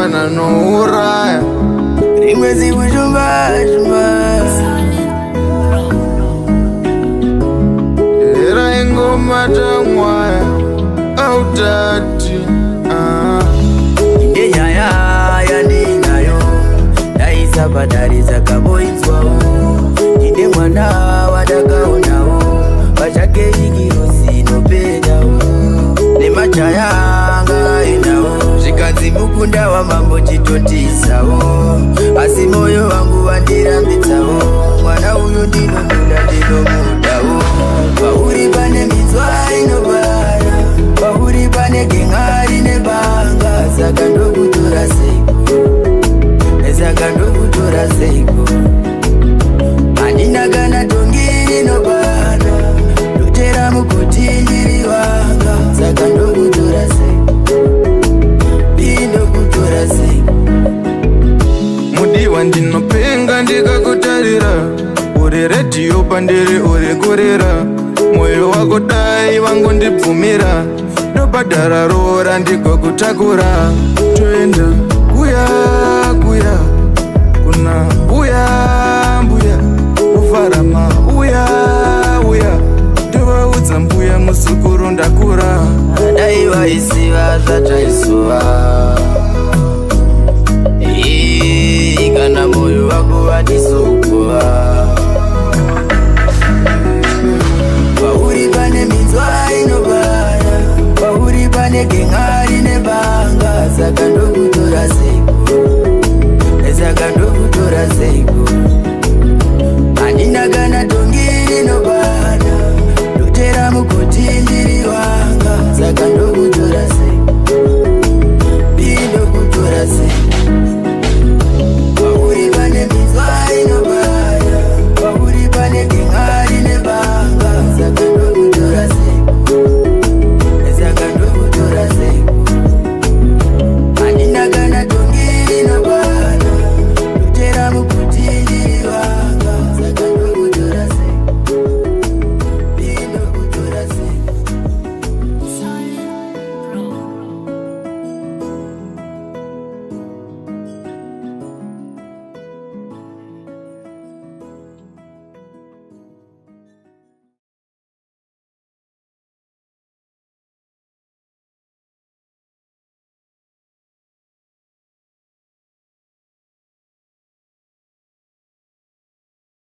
kusangana nouraya rimwe zikushumba era ingoma tamwaya autati inde nyaya yandinayo ndaisabhadhari dzakaboinzwawo inde mwana wadakaonawo pachake ikirosi nopedawo nemajaya ngainawo zvikanzi mukunda wamambo chitotisawo asi moyo wangu wandirambidzawo mwana uyu ndinomuda ndinomudawo pauri pane minzwa inobara pauri pane gengari nebanga saka ndokutora seiko handina kana tongiri nobana ndotera mukoti ndiri wanga saka ndokutora seiko mudiwa ndinopenga ndikakutarira uri redhiyo pandiri uri kurira mwoyo wako dai vangondibvumira ndobhadhara roora ndigokutakura toenda kuya